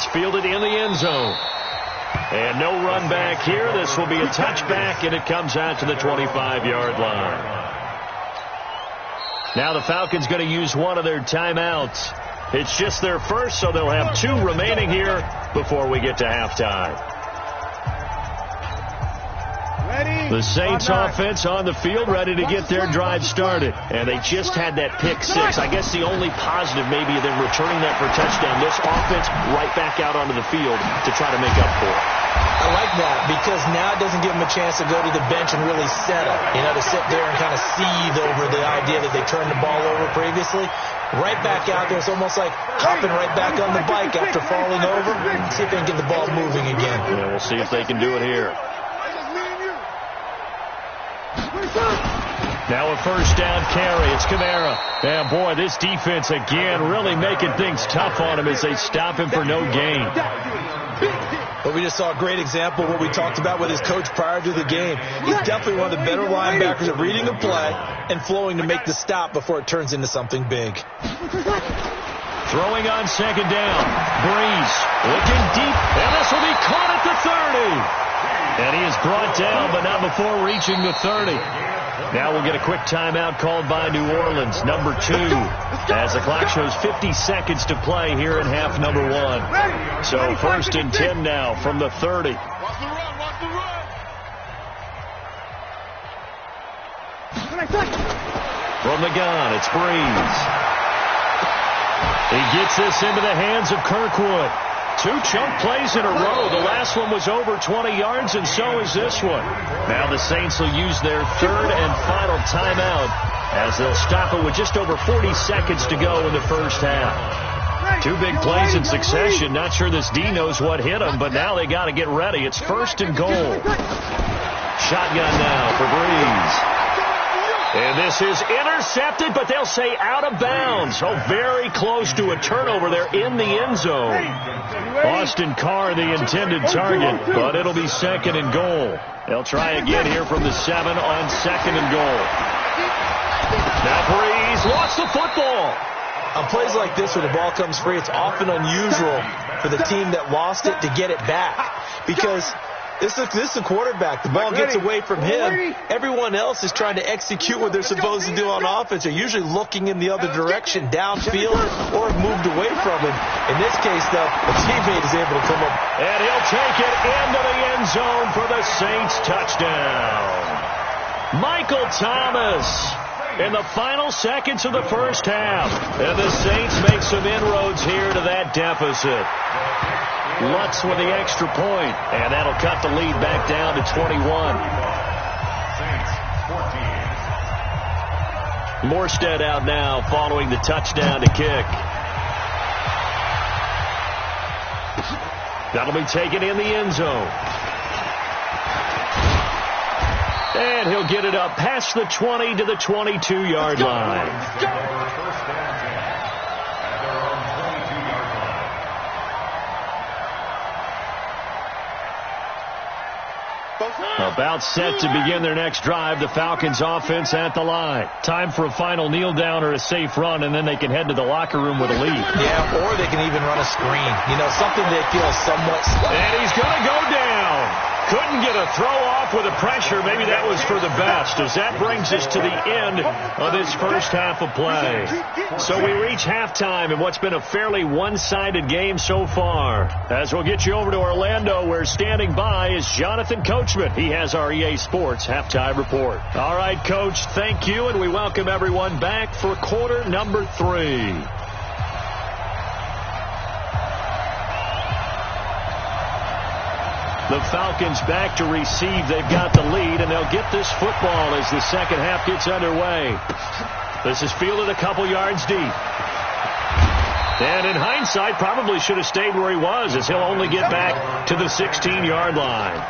It's fielded in the end zone. And no run back here. This will be a touchback, and it comes out to the 25-yard line. Now the Falcons going to use one of their timeouts. It's just their first, so they'll have 2 remaining here before we get to halftime. The Saints offense on the field, ready to get their drive started. And they just had that pick 6. I guess the only positive maybe of them returning that for a touchdown. This offense right back out onto the field to try to make up for it. I like that because now it doesn't give them a chance to go to the bench and really settle. You know, to sit there and kind of seethe over the idea that they turned the ball over previously. Right back out there. It's almost like hopping right back on the bike after falling over. See if they can get the ball moving again. Yeah, we'll see if they can do it here. Now a first down carry. It's Kamara. And boy, this defense again really making things tough on him as they stop him for no gain. But we just saw a great example of what we talked about with his coach prior to the game. He's definitely one of the better linebackers at reading a play and flowing to make the stop before it turns into something big. Throwing on second down. Breeze looking deep, and this will be caught at the 30. And he is brought down, but not before reaching the 30. Now we'll get a quick timeout called by New Orleans, number 2, as the clock shows 50 seconds to play here in half number 1. So first and 10 now from the 30. From the gun, it's Breeze. He gets this into the hands of Kirkwood. 2 chunk plays in a row. The last one was over 20 yards, and so is this one. Now the Saints will use their 3rd and final timeout as they'll stop it with just over 40 seconds to go in the first half. 2 big plays in succession. Not sure this D knows what hit him, but now they got to get ready. It's 1st and goal. Shotgun now for Breeze. And this is intercepted, but they'll say out of bounds. So very close to a turnover there in the end zone. Austin Carr, the intended target, but it'll be 2nd and goal. They'll try again here from the 7 on 2nd and goal. Now Breeze lost the football. On plays like this where the ball comes free, it's often unusual for the team that lost it to get it back because this is the quarterback. The ball gets away from him. Everyone else is trying to execute what they're supposed to do on offense. They're usually looking in the other direction, downfield, or have moved away from him. In this case, though, the teammate is able to come up. And he'll take it into the end zone for the Saints touchdown. Michael Thomas in the final seconds of the first half. And the Saints make some inroads here to that deficit. Lutz with the extra point, and that'll cut the lead back down to 21. Morstead out now following the touchdown to kick. That'll be taken in the end zone. And he'll get it up past the 20 to the 22-yard line. About set to begin their next drive. The Falcons offense at the line. Time for a final kneel down or a safe run, and then they can head to the locker room with a lead. Yeah, or they can even run a screen. You know, something they feel somewhat slow. And he's going to go down. Couldn't get a throw off with the pressure. Maybe that was for the best, as that brings us to the end of this first half of play. So we reach halftime in what's been a fairly one-sided game so far. As we'll get you over to Orlando, where standing by is Jonathan Coachman. He has our EA Sports halftime report. All right, Coach, thank you, and we welcome everyone back for quarter number 3. The Falcons back to receive. They've got the lead, and they'll get this football as the second half gets underway. This is fielded a couple yards deep. And in hindsight, probably should have stayed where he was, as he'll only get back to the 16-yard line.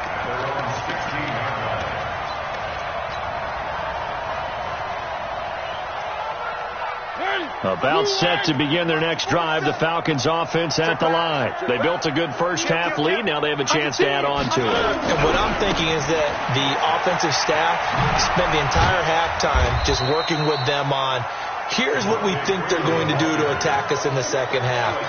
About set to begin their next drive. The Falcons offense at the line. They built a good first half lead. Now they have a chance to add on to it. And what I'm thinking is that the offensive staff spent the entire halftime just working with them on Here's what we think they're going to do to attack us in the second half.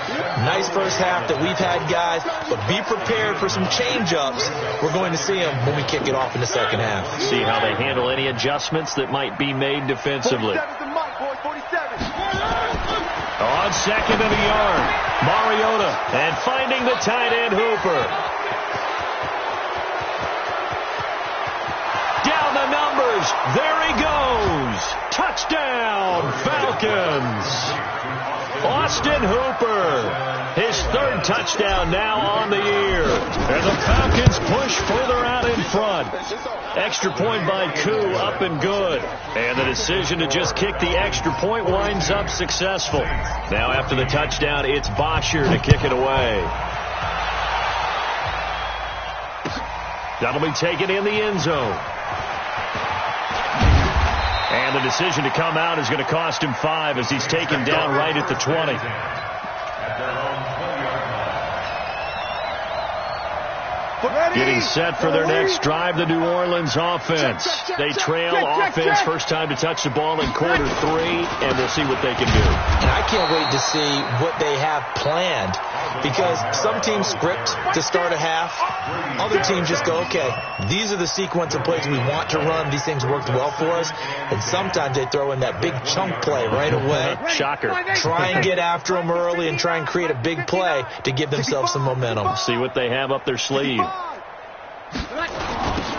Nice first half that we've had, guys, but be prepared for some change-ups. We're going to see them when we kick it off in the second half. See how they handle any adjustments that might be made defensively. On second and a yard, Mariota, and finding the tight end Hooper. Down the numbers. There he goes. Touchdown, Falcons. Austin Hooper, his third touchdown now on the year. And the Falcons push further out in front. Extra point by Koo, up and good. And the decision to just kick the extra point winds up successful. Now after the touchdown, it's Bosher to kick it away. That'll be taken in the end zone. And the decision to come out is going to cost him 5 as he's taken down right at the 20. Getting set for their next drive, the New Orleans offense. They trail offense, first time to touch the ball in quarter 3, and we'll see what they can do. And I can't wait to see what they have planned, because some teams script to start a half. Other teams just go, okay, these are the sequence of plays we want to run. These things worked well for us. And sometimes they throw in that big chunk play right away. Shocker. Try and get after them early and try and create a big play to give themselves some momentum. See what they have up their sleeve.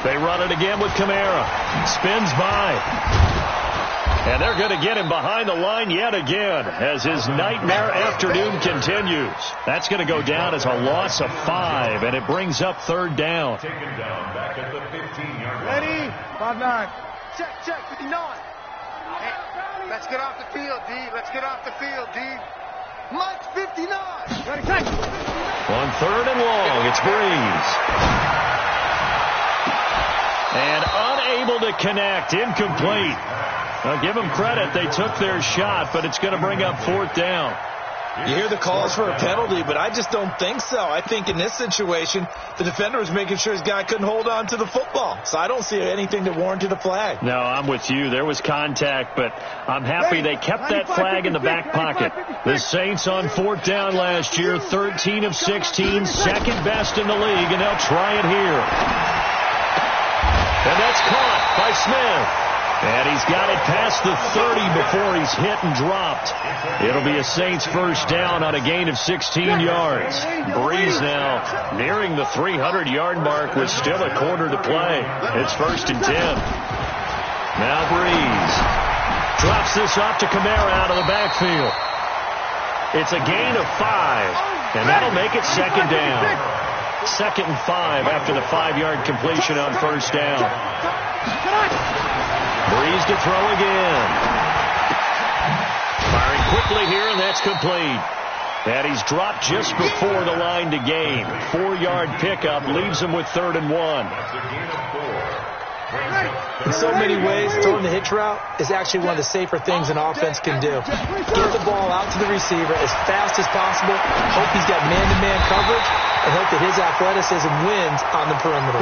They run it again with Kamara. Spins by. And they're going to get him behind the line yet again as his nightmare afternoon continues. That's going to go down as a loss of 5, and it brings up third down. Taken down back at the 15-yard line. Ready? 5-9. Check, 59. Hey, let's get off the field, D. Let's get off the field, D. Mike's 59. Ready, take. On third and long, it's Breeze. And unable to connect, incomplete. I'll give them credit. They took their shot, but it's going to bring up fourth down. You hear the calls for a penalty, but I just don't think so. I think in this situation, the defender was making sure his guy couldn't hold on to the football. So I don't see anything that warranted a flag. No, I'm with you. There was contact, but I'm happy they kept that flag in the back pocket. The Saints on fourth down last year, 13 of 16, second best in the league, and they'll try it here. And that's caught by Smith. And he's got it past the 30 before he's hit and dropped. It'll be a Saints first down on a gain of 16 yards. Breeze now nearing the 300-yard mark with still a quarter to play. It's first and 10. Now Breeze drops this off to Kamara out of the backfield. It's a gain of 5, and that'll make it second down. Second and 5 after the 5-yard completion on first down. Breeze to throw again. Firing quickly here, and that's complete. And he's dropped just before the line to gain. 4-yard pickup leaves him with third and 1. In so many ways, throwing the hitch route is actually one of the safer things an offense can do. Get the ball out to the receiver as fast as possible. Hope he's got man-to-man coverage, and hope that his athleticism wins on the perimeter.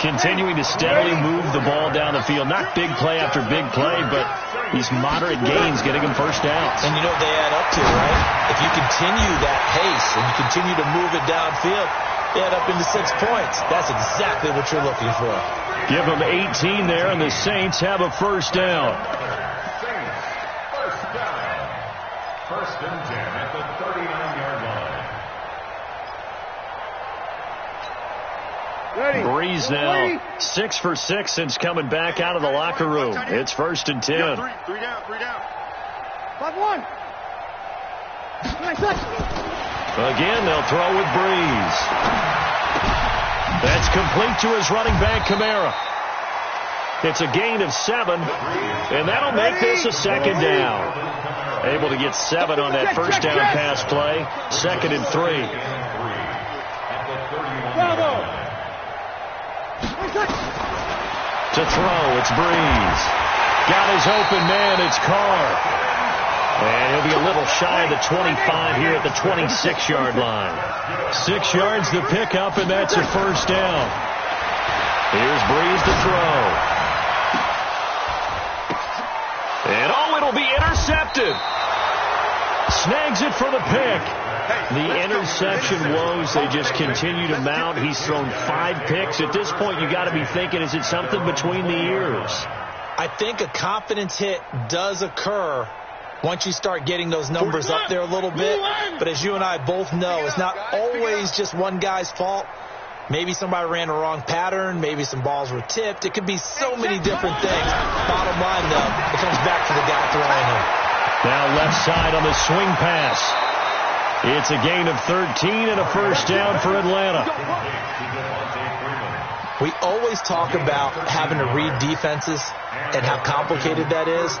Continuing to steadily move the ball down the field. Not big play after big play, but these moderate gains getting him first downs. And you know what they add up to, right? If you continue that pace and you continue to move it downfield, they add up into 6 points. That's exactly what you're looking for. Give them 18 there, and the Saints have a first down. First down. First and 10 at the 39-yard line. Ready. Breeze now 6 for 6 since coming back out of the locker room. It's first and 10. Three down. 5-1. Again, they'll throw with Breeze. That's complete to his running back, Kamara. It's a gain of 7, and that'll make this a second down. Able to get 7 on that first down pass play. Second and 3. To throw, it's Breeze. Got his open man, it's Carr. And he'll be a little shy of the 25 here at the 26-yard line. 6 yards to pick up, and that's a first down. Here's Breeze to throw. snags it for the pick. The interception woes, they just continue to mount. He's thrown 5 picks. At this point, you got to be thinking, is it something between the ears? I think a confidence hit does occur once you start getting those numbers up there a little bit. But as you and I both know, it's not always just one guy's fault. Maybe somebody ran a wrong pattern. Maybe some balls were tipped. It could be so many different things. Bottom line, though, it comes back to the guy throwing it. Now left side on the swing pass. It's a gain of 13 and a first down for Atlanta. We always talk about having to read defenses and how complicated that is.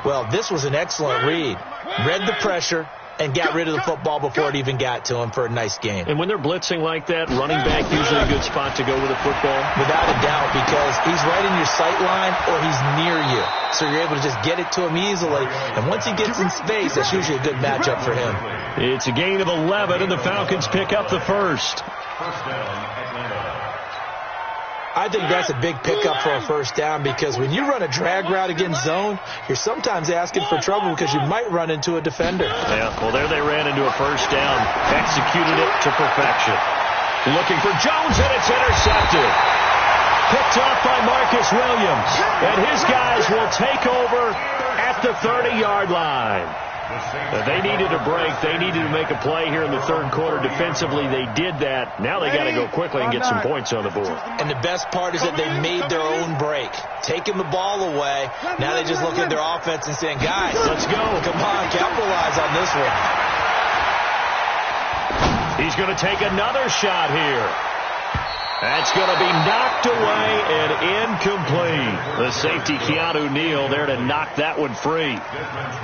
Well, this was an excellent read. Read the pressure and got rid of the football before it even got to him for a nice gain. And when they're blitzing like that, running back usually a good spot to go with the football? Without a doubt, because he's right in your sight line or he's near you. So you're able to just get it to him easily. And once he gets in space, that's usually a good matchup for him. It's a gain of 11, and the Falcons pick up the first. I think that's a big pickup for a first down because when you run a drag route against zone, you're sometimes asking for trouble because you might run into a defender. Yeah, well, there they ran into a first down, executed it to perfection. Looking for Jones, and it's intercepted. Picked off by Marcus Williams, and his guys will take over at the 30-yard line. They needed a break. They needed to make a play here in the third quarter. Defensively, they did that. Now they got to go quickly and get some points on the board. And the best part is that they made their own break. Taking the ball away. Now they just look at their offense and saying, guys, let's go. Come on, capitalize on this one. He's going to take another shot here. That's going to be knocked away and incomplete. The safety, Keanu Neal, there to knock that one free.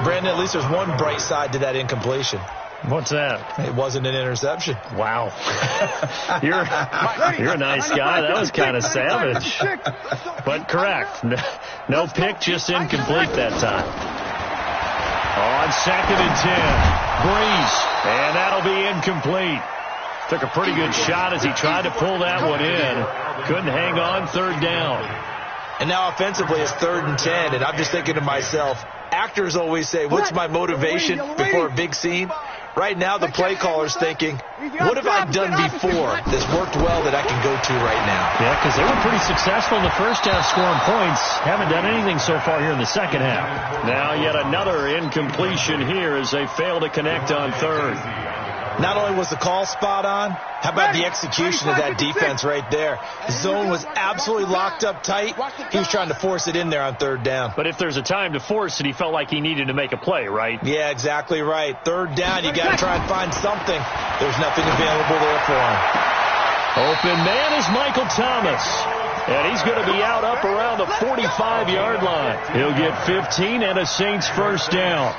Brandon, at least there's one bright side to that incompletion. What's that? It wasn't an interception. Wow. You're a nice guy. That was kind of savage. But correct. No pick, just incomplete that time. On 2nd and 10. Breeze. And that'll be incomplete. Took a pretty good shot as he tried to pull that one in. Couldn't hang on, 3rd down. And now offensively it's 3rd and 10. And I'm just thinking to myself, actors always say, what's my motivation before a big scene? Right now the play caller's thinking, what have I done before that's worked well that I can go to right now? Yeah, because they were pretty successful in the first half scoring points. Haven't done anything so far here in the second half. Now yet another incompletion here as they fail to connect on 3rd. Not only was the call spot on, how about the execution of that defense right there? The zone was absolutely locked up tight. He was trying to force it in there on 3rd down. But if there's a time to force it, he felt like he needed to make a play, right? Yeah, exactly right. 3rd down, you got to try and find something. There's nothing available there for him. Open man is Michael Thomas. And he's going to be out up around the 45-yard line. He'll get 15 and a Saints first down.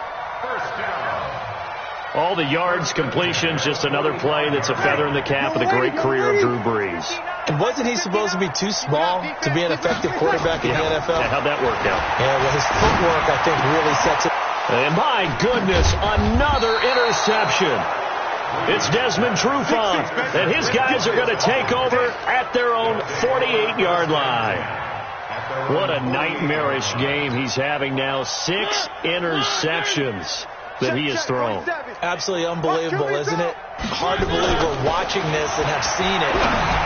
All the yards, completions, just another play that's a feather in the cap of the great career of Drew Brees. And wasn't he supposed to be too small to be an effective quarterback in the NFL? Yeah, how'd that work out? Yeah, well, his footwork, I think, really sets it. And my goodness, another interception. It's Desmond Trufant, and his guys are going to take over at their own 48-yard line. What a nightmarish game he's having now. 6 interceptions that he has thrown. Absolutely unbelievable, isn't it? Hard to believe we're watching this and have seen it,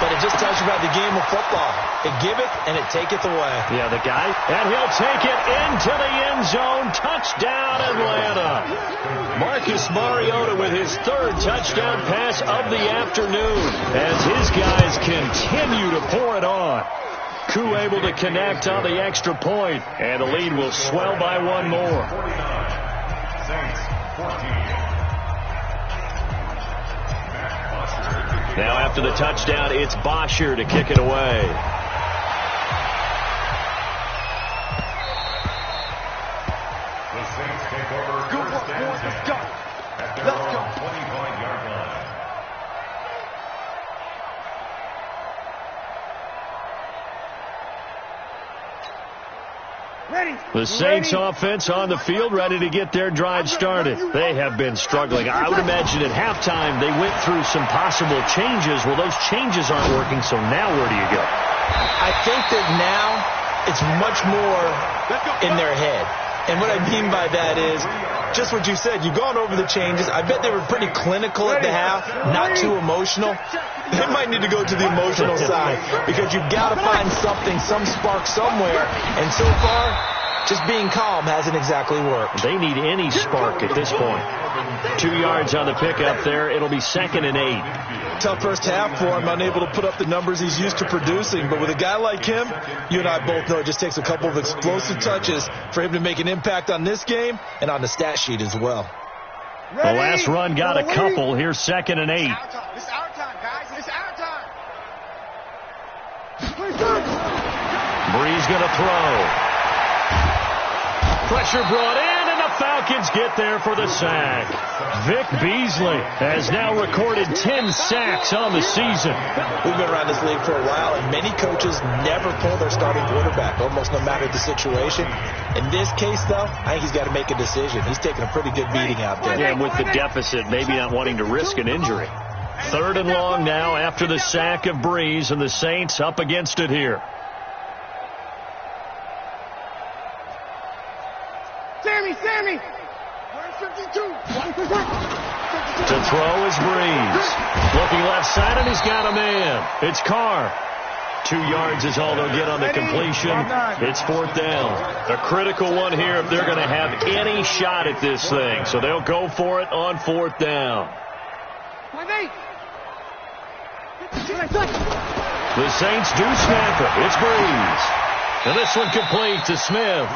but it just tells you about the game of football. It giveth and it taketh away. Yeah, the guy, and he'll take it into the end zone. Touchdown, Atlanta. Marcus Mariota with his 3rd touchdown pass of the afternoon as his guys continue to pour it on. Koo able to connect on the extra point, and the lead will swell by 1 more. Now after the touchdown, it's Bosher to kick it away. The Saints take over first and 10 at their own 25-yard line. The Saints offense on the field, ready to get their drive started. They have been struggling. I would imagine at halftime they went through some possible changes. Well, those changes aren't working, so now where do you go? I think that now it's much more in their head. And what I mean by that is just what you said. You've gone over the changes. I bet they were pretty clinical at the half, not too emotional. They might need to go to the emotional side because you've got to find something, some spark somewhere. And so far, just being calm hasn't exactly worked. They need any spark at this point. 2 yards on the pickup there. It'll be 2nd and 8. Tough first half for him, unable to put up the numbers he's used to producing. But with a guy like him, you and I both know it just takes a couple of explosive touches for him to make an impact on this game and on the stat sheet as well. The last run got a couple. Here's 2nd and 8. This is our time, guys. This is our time. Breeze going to throw. Pressure brought in, and the Falcons get there for the sack. Vic Beasley has now recorded 10 sacks on the season. We've been around this league for a while, and many coaches never pull their starting quarterback, almost no matter the situation. In this case, though, I think he's got to make a decision. He's taking a pretty good beating out there. Yeah, and with the deficit, maybe not wanting to risk an injury. 3rd and long now after the sack of Breeze, and the Saints up against it here. Sammy! 152! To throw is Breeze. Looking left side, and he's got a man. It's Carr. 2 yards is all they'll get on the completion. It's 4th down. A critical one here if they're going to have any shot at this thing. So they'll go for it on 4th down. The Saints do snap it. It's Breeze. And this one complete to Smith.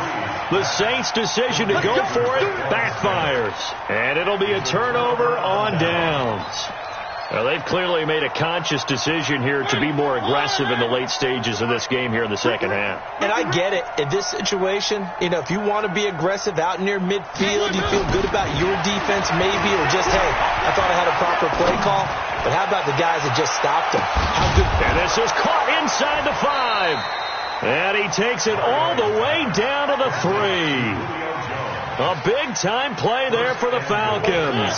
The Saints' decision to go for it backfires. And it'll be a turnover on downs. Well, they've clearly made a conscious decision here to be more aggressive in the late stages of this game here in the second half. And I get it. In this situation, if you want to be aggressive out near midfield, you feel good about your defense maybe, or just, hey, I thought I had a proper play call. But how about the guys that just stopped him? How good? And this is caught inside the 5. And he takes it all the way down to the 3. A big-time play there for the Falcons.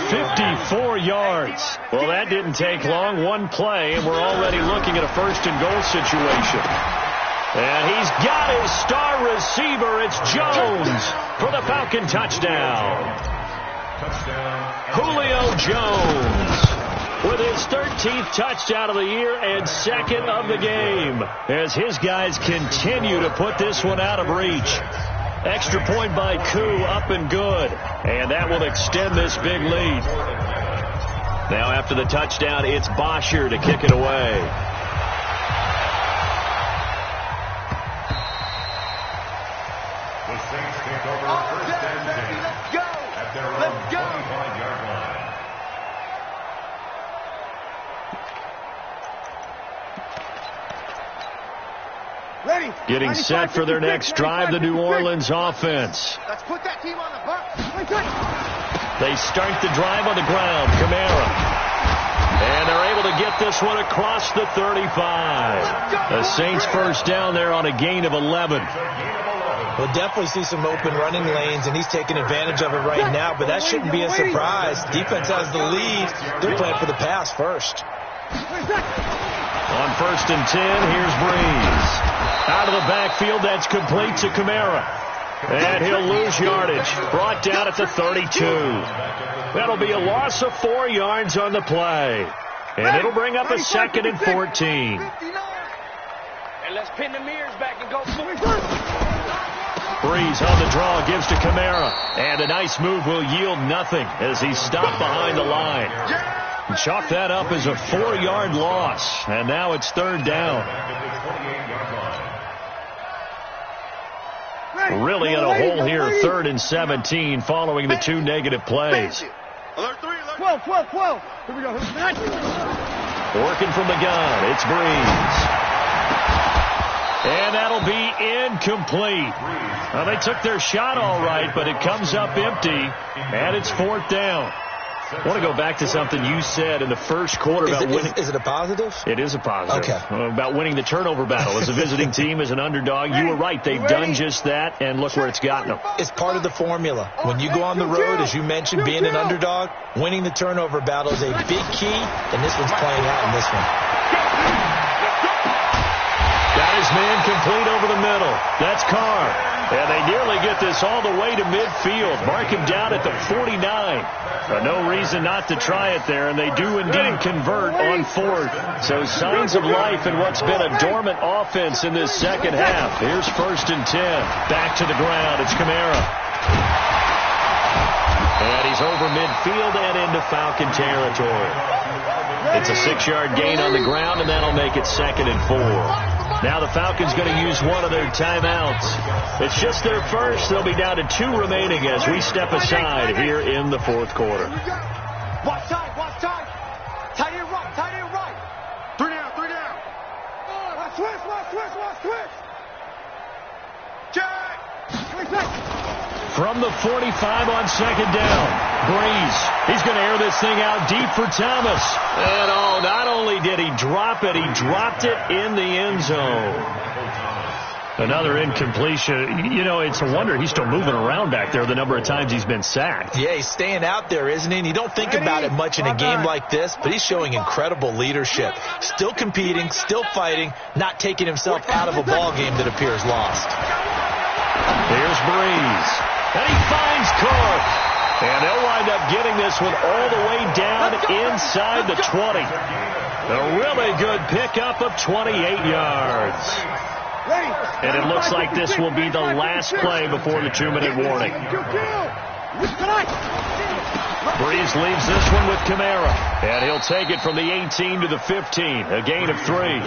54 yards. Well, that didn't take long. One play, and we're already looking at a 1st and goal situation. And he's got his star receiver. It's Jones for the Falcon touchdown. Julio Jones with his 13th touchdown of the year and 2nd of the game, as his guys continue to put this one out of reach. Extra point by Koo, up and good. And that will extend this big lead. Now after the touchdown, it's Bosher to kick it away. The Saints take over 1st and 10. Let's go! At their own 25-yard line. Ready. Getting set for their next drive, the New Orleans offense. Let's put that team on the bus. They start the drive on the ground. Kamara. And they're able to get this one across the 35. The Saints 1st down there on a gain of 11. We'll definitely see some open running lanes, and he's taking advantage of it right now, but that shouldn't be a surprise. Defense has the lead. They're playing for the pass first. On 1st and 10, here's Breeze. Out of the backfield, that's complete to Kamara. And he'll lose yardage. Brought down at the 32. That'll be a loss of 4 yards on the play. And it'll bring up a 2nd and 14. And let's pin the mirrors back and go for it. Breeze on the draw, gives to Kamara. And a nice move will yield nothing as he's stopped behind the line. Chalk that up as a 4-yard loss. And now it's 3rd down. Really in a hole here, 3rd and 17 following the 2 negative plays. 12. Here we go. Working from the gun, it's Breeze. And that'll be incomplete. Well, they took their shot all right, but it comes up empty, and it's 4th down. I want to go back to something you said in the first quarter about winning. Is it a positive? It is a positive. Okay. About winning the turnover battle as a visiting team, as an underdog. You were right. They've done just that, and look where it's gotten them. It's part of the formula. When you go on the road, as you mentioned, being an underdog, winning the turnover battle is a big key, and this one's playing out in this one. Got his man complete over the middle. That's Carr. And they nearly get this all the way to midfield. Mark him down at the 49. No reason not to try it there, and they do indeed convert on fourth. So signs of life in what's been a dormant offense in this second half. Here's 1st and 10. Back to the ground. It's Kamara. And he's over midfield and into Falcon territory. It's a 6-yard gain on the ground, and that'll make it 2nd and 4. Now the Falcons going to use one of their timeouts. It's just their first. They'll be down to 2 remaining as we step aside here in the 4th quarter. Watch time, watch time. Tight end right, tight end right. 3 down, 3 down. Watch twist, watch twist, watch twist. Jack. From the 45 on 2nd down. Breeze. He's going to air this thing out deep for Thomas. And not only did he drop it, he dropped it in the end zone. Another incompletion. You know, it's a wonder he's still moving around back there the number of times he's been sacked. Yeah, he's staying out there, isn't he? And you don't think about it much in a game like this, but he's showing incredible leadership. Still competing, still fighting, not taking himself out of a ball game that appears lost. Here's Breeze. And he finds Cook. And they'll wind up getting this one all the way down inside the 20. A really good pickup of 28 yards. And it looks like this will be the last play before the 2-minute warning. Breeze leaves this one with Kamara. And he'll take it from the 18 to the 15. A gain of 3.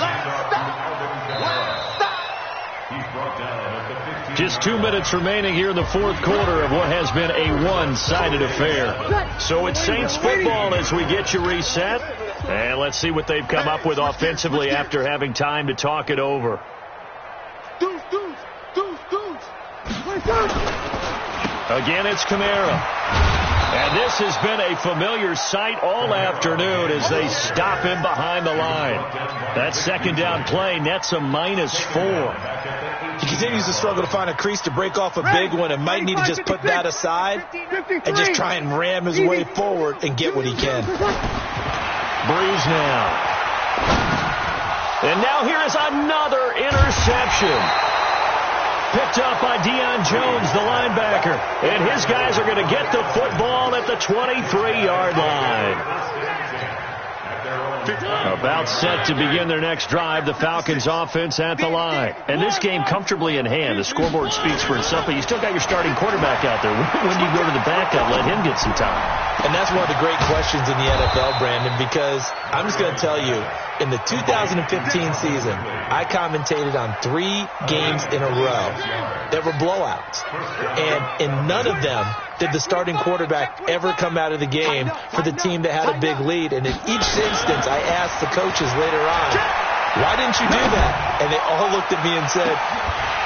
Just 2 minutes remaining here in the 4th quarter of what has been a one-sided affair. So it's Saints football as we get you reset. And let's see what they've come up with offensively after having time to talk it over. Again, it's Kamara. And this has been a familiar sight all afternoon as they stop him behind the line. That 2nd down play nets a -4. He continues to struggle to find a crease to break off a big one and might need to just put that aside and just try and ram his way forward and get what he can. Breeze now. And now here is another interception. Picked up by Deion Jones, the linebacker. And his guys are going to get the football at the 23-yard line. About set to begin their next drive, the Falcons offense at the line. And this game comfortably in hand. The scoreboard speaks for itself, but you still got your starting quarterback out there. When do you go to the backup? Let him get some time. And that's one of the great questions in the NFL, Brandon, because I'm just going to tell you, in the 2015 season, I commentated on 3 games in a row that were blowouts. And in none of them did the starting quarterback ever come out of the game for the team that had a big lead. And in each instance, I asked the coaches later on, why didn't you do that? And they all looked at me and said,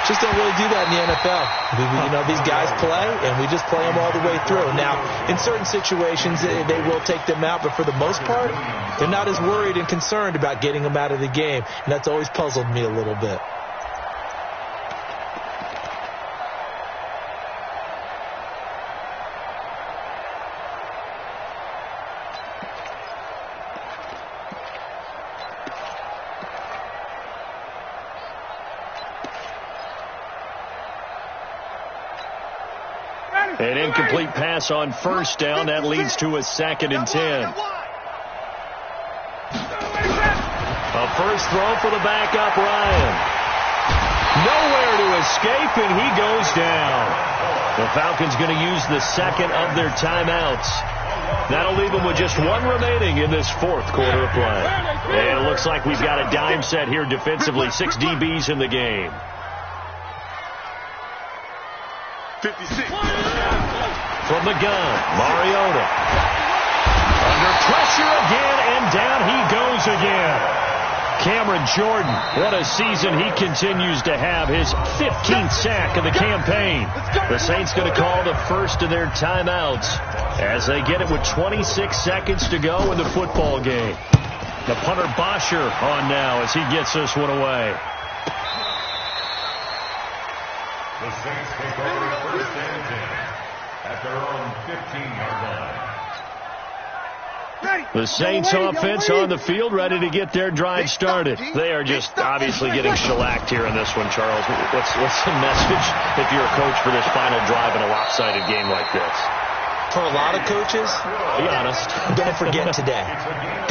just don't really do that in the NFL. You know, these guys play, and we just play them all the way through. Now, in certain situations, they will take them out, but for the most part, they're not as worried and concerned about getting them out of the game, and that's always puzzled me a little bit. An incomplete pass on 1st down. That leads to a 2nd and 10. A first throw for the backup, Ryan. Nowhere to escape, and he goes down. The Falcons going to use the 2nd of their timeouts. That'll leave them with just 1 remaining in this 4th quarter of play. And it looks like we've got a dime set here defensively. 6 DBs in the game. 56. From the gun, Mariota. Under pressure again, and down he goes again. Cameron Jordan, what a season he continues to have. His 15th sack of the campaign. The Saints going to call the first of their timeouts as they get it with 26 seconds to go in the football game. The punter Bosher on now as he gets this one away. The Saints take over 1st and 10 at their own 15-yard line. The Saints offense on the field, ready to get their drive started. They are just obviously getting shellacked here in this one, Charles. What's the message if you're a coach for this final drive in a lopsided game like this? For a lot of coaches, be honest, don't forget today.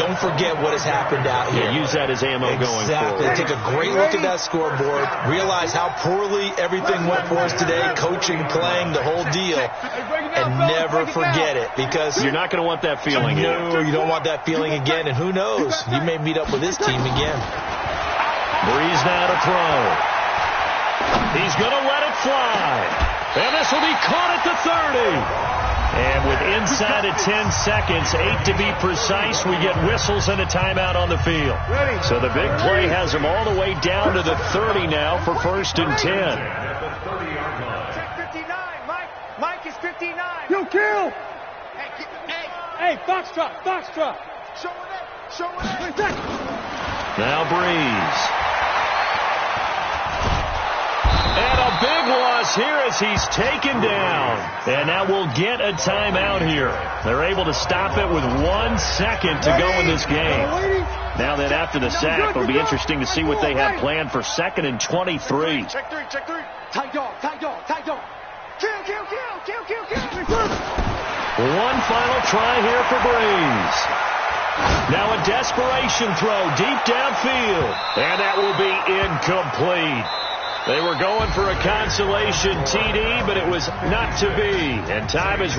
Don't forget what has happened out here. Yeah, use that as ammo going forward. Take a great look at that scoreboard. Realize how poorly everything went for us today, coaching, playing, the whole deal. And never forget it, because you're not going to want that feeling again. No, you don't want that feeling again. And who knows? You may meet up with this team again. Breeze now to throw. He's going to let it fly. And this will be caught at the 30. And with inside of 10 seconds, 8 to be precise, we get whistles and a timeout on the field. So the big play has them all the way down to the 30 now for 1st and 10. Check 59, Mike. Mike is 59. You kill. Hey, Foxtrot. show it. Now Breeze. And a big loss here as he's taken down. And now we'll get a timeout here. They're able to stop it with 1 second to go in this game. Now then, after the sack, it'll be interesting to see what they have planned for 2nd and 23. Check three. Tight dog. Kill. One final try here for Breeze. Now a desperation throw deep downfield. And that will be incomplete. They were going for a consolation TD, but it was not to be. And time is